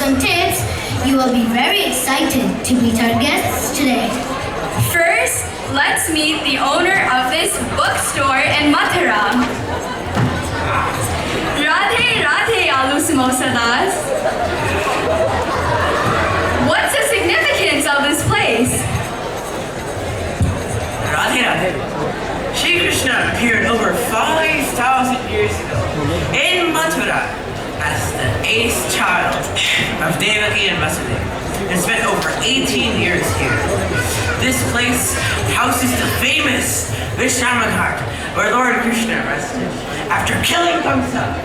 some tips, you will be very excited to meet our guests today. First, let's meet the owner of this bookstore in Mathura. Radhe Alu Samosadas. What's the significance of this place? Rathayatra. Shri Krishna appeared over 5,000 years ago in Mathura as the 8th child of Devaki and Vasudeva and spent over 18 years here. This place houses the famous Vishrama where Lord Krishna rested after killing Kamsa.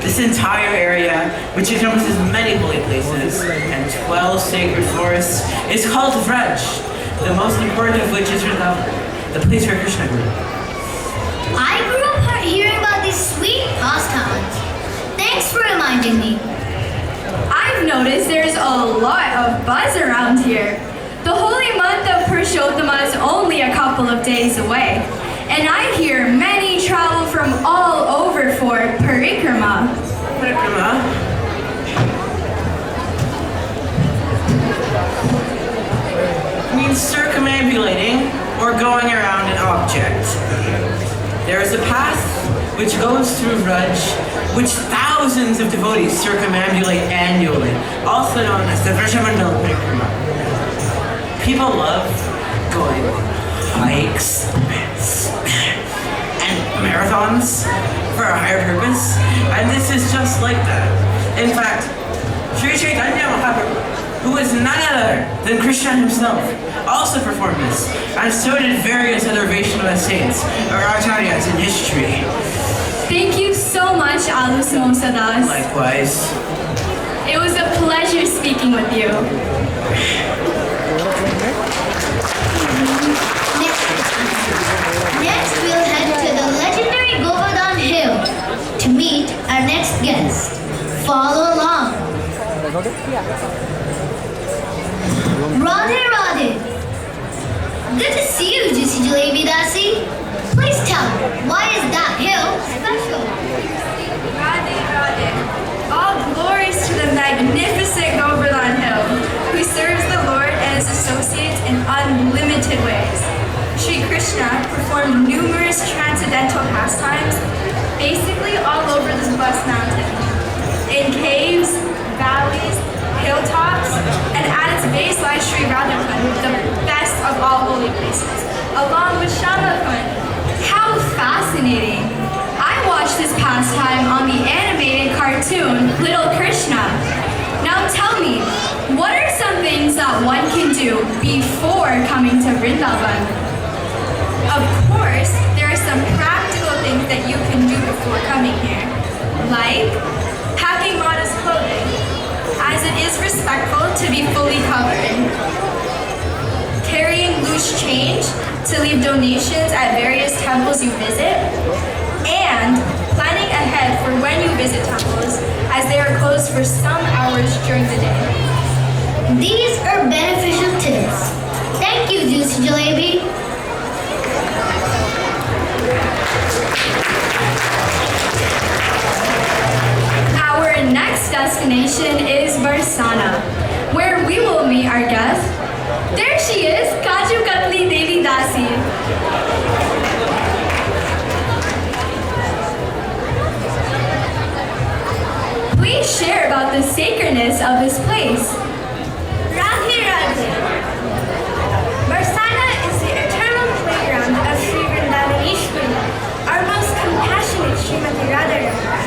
This entire area, which encompasses many holy places and 12 sacred forests, is called Vraj, the most important of which is Vrindavan, the place where Krishna grew. I grew up hearing about these sweet pastimes. Thanks for reminding me. I've noticed there's a lot of buzz around here. The holy month of Purushotama is only a couple of days away, and I hear many travel from all over for parikrama. Parikrama? Means circumambulating or going around an object. There is a path which goes through Vraj, which thousands of devotees circumambulate annually, also known as the Vrajamandal Parikrama. People love going on hikes and marathons for a higher purpose, and this is just like that. In fact, Sri Chaitanya Mahaprabhu, who is none other than Krishna himself, also performed this, and so did various other Vaishnava saints or Acharyas in history. Thank you so much, Alu Samosadas. Likewise. It was a pleasure speaking with you. Next, we'll head to the legendary Govardhan Hill to meet our next guest. Follow along. Radhe. Good to see you, Juicy Jalebi Dasi. Please tell me, why is that hill special? Radhe. All glories to the magnificent Govardhan Hill, who serves the Lord and his associates in unlimited ways. Sri Krishna performed numerous transcendental pastimes, basically all over this blessed mountain. In caves, valleys, hilltops, and at its base lies Sri Radhakund, the best of all holy places, along with Shamakund. How fascinating! I watched this pastime on the animated cartoon Little Krishna. Now tell me, what are some things that one can do before coming to Vrindavan? Of course, there are some practical things that you can do before coming here, like packing modest clothing, as it is respectful to be fully covered, carrying loose change to leave donations at various temples you visit, and planning ahead for when you visit temples, as they are closed for some hours during the day. These are beneficial tips. Thank you, Juicy Jalebi. Our next destination is Barsana, where we will meet our guest. There she is, Kaju Katli Devi Dasi. Please share about the sacredness of this place. Radhe. Barsana is the eternal playground of Sri Vrindavaneshwari, our most compassionate Srimati Radharani.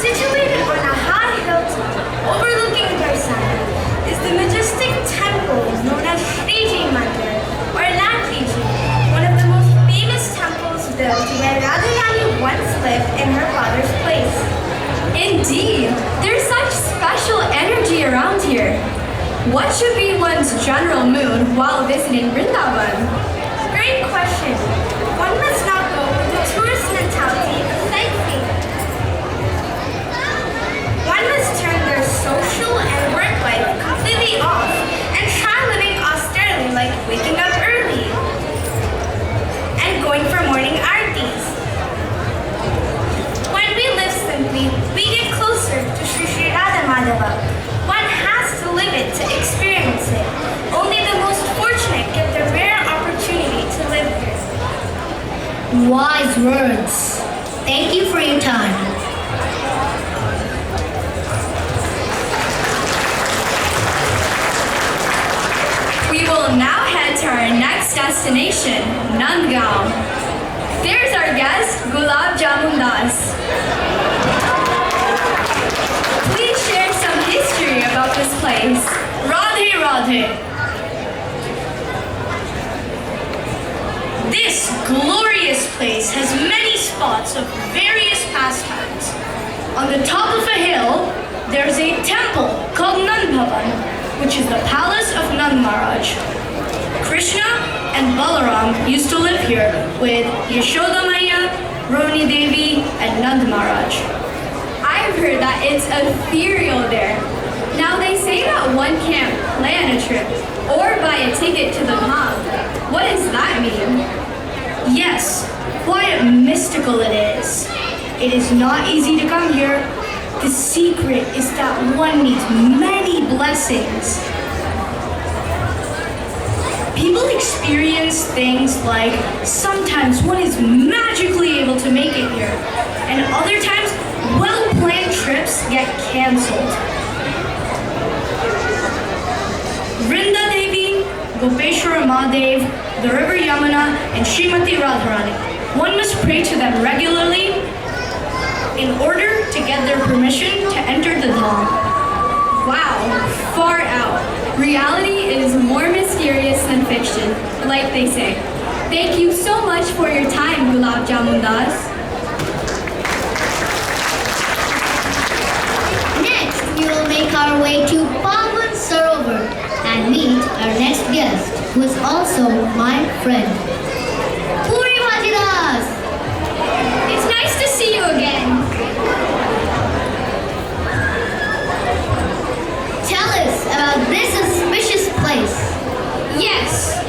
Situated on a high hilltop overlooking Barsana is the majestic temple known as Sriji Mandir or Latriji, one of the most famous temples built where Radharani once lived in her father's place. Indeed, there's such special energy around here. What should be one's general mood while visiting Vrindavan? Great question. One must not go with the tourist mentality of sightseeing. One must turn their social and work life completely off and try living austerely, like waking up early and going for morning aartis. When we live simply, we get closer to Sri Sri Radha Madhava. wise words. Thank you for your time. We will now head to our next destination, Nandgaon. There's our guest, Gulab Jamun Das. Please share some history about this place. Radhe Radhe. This glorious place has many spots of various pastimes. On the top of a hill, there's a temple called Nand Bhavan, which is the palace of Nand Maharaj. Krishna and Balaram used to live here with Yashoda Maya, Roni Devi, and Nand Maharaj. I've heard that it's ethereal there. Now they say that one can't plan a trip or buy a ticket to the Dham. What does that mean? Yes, quite mystical it is. It is not easy to come here. The secret is that one needs many blessings. People experience things like sometimes one is magically able to make it here, and other times well-planned trips get cancelled. Vrinda Devi, Gopeshwara Mahadev, the river Yamuna, and Srimati Radharani. One must pray to them regularly in order to get their permission to enter the Dham. Wow, far out. Reality is more mysterious than fiction, like they say. Thank you so much for your time, Gulab Jamun Das. Next, we will make our way to Pawan Sarovar and meet our next guest, who is also my friend. Puri Bhajidas! It's nice to see you again. Tell us about this auspicious place. Yes,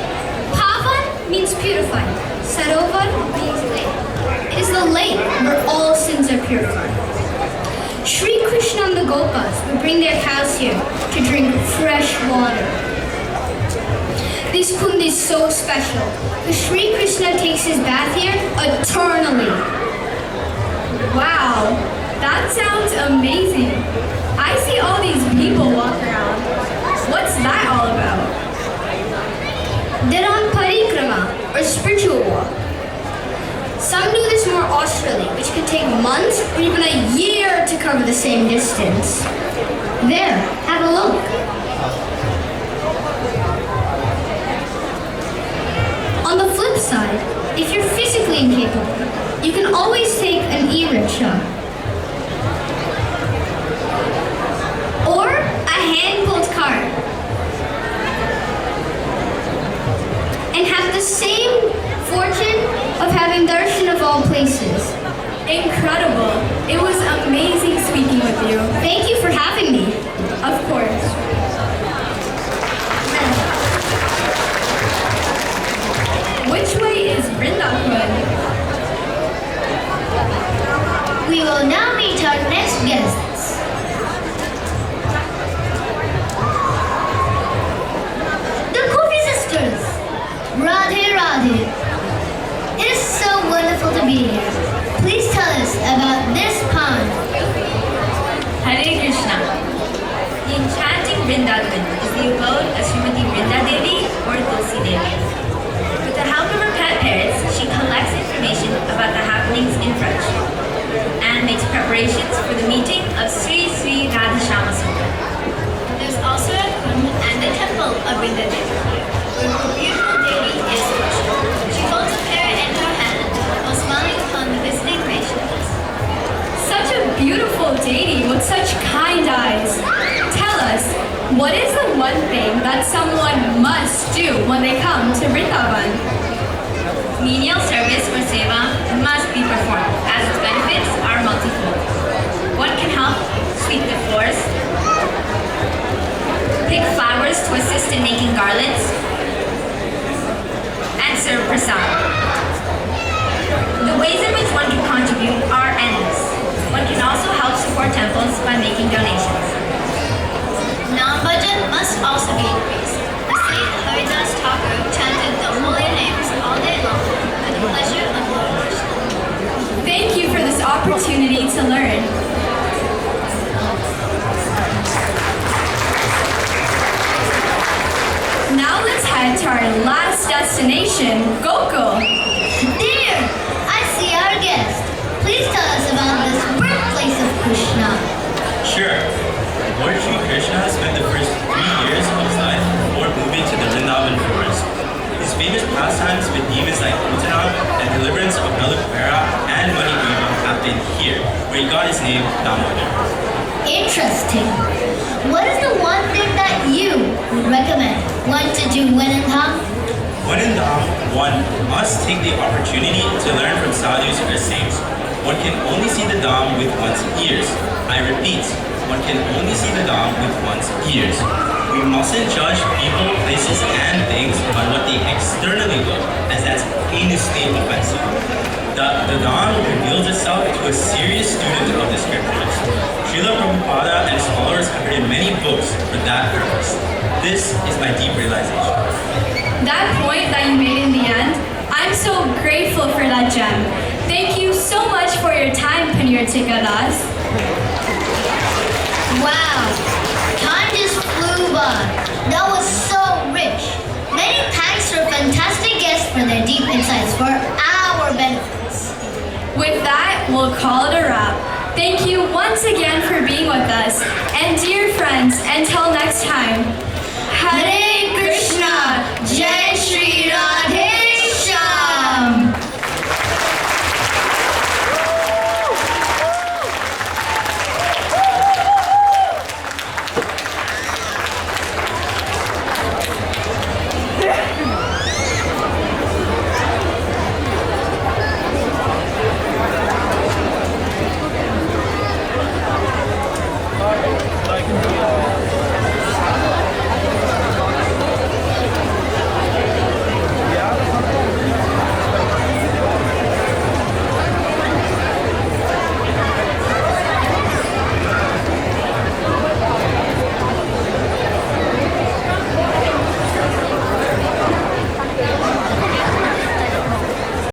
Pavan means purified. Sarovar means lake. It is the lake where all sins are purified. Shri Krishna and the Gopas would bring their cows here to drink fresh water. This kund is so special because Shri Krishna takes his bath here eternally. Wow, that sounds amazing. I see all these people walk around. What's that all about? They're on parikrama, or spiritual walk. Some do this more austerely, which can take months or even a year to cover the same distance. There, have a look. On the flip side, if you're physically incapable, you can always take an e-rickshaw. Or a hand-pulled cart. And have the same fortune of having darshan of all places. Incredible. It was amazing speaking with you. Thank you for having me. Of course. Which way is Vrindavan? We will now meet our next guests. The Kofi sisters. Radhe Radhe. It is so wonderful to be here. Please tell us about this pond. Hare Krishna. The enchanting Vrindavan is the abode of Srimati Vrinda Devi or Tulsi Devi. With the help of her pet parrots, she collects information about the happenings in French and makes preparations for the meeting of Sri Sri Radhashama Sundar. There's also a kund and the temple of Vrinda Devi, where her beautiful deity is worshipped. She holds a parrot in her hand while smiling upon the visiting nations. Such a beautiful deity with such kind eyes. Tell us, what is the one thing that someone must do when they come to Vrindavan? Menial service or seva must be performed, as its benefits are multifold. One can help sweep the floors, pick flowers to assist in making garlands, and serve prasad. The ways in which one can contribute are endless. One can also help support temples by making donations. Non-budget must also be increased. The Saint Haridas Thakur chanted the holy names all day long for the pleasure of Lord Krishna. opportunity to learn. Now let's head to our last destination, Gokul. Dear, I see our guest. Please tell us about this birthplace of Krishna. Sure. Lord Sri Krishna spent the first 3 years of his life before moving to the Vrindavan forest. His famous pastimes with demons like Uttanam and deliverance of Nalakupera and Manigriva happened here, where he got his name Damodar. Interesting. What is the one thing that you would recommend one to do when in Dham? When in Dham, one must take the opportunity to learn from sadhus or saints. One can only see the Dham with one's ears. I repeat, one can only see the Dham with one's ears. We mustn't judge people, places, and things on what they externally look, as that's heinously offensive. The Dham reveals itself to a serious student of the scriptures. Srila Prabhupada and his followers have written many books for that purpose. This is my deep realization. That point that you made in the end, I'm so grateful for that gem. Thank you so much for your time, Panirtika Das. Wow, time just flew by. That was so rich. Many thanks to our fantastic guests for their deep insights for our benefits. With that, we'll call it a wrap. Thank you once again for being with us. And dear friends, until next time, Hare Krishna, Jai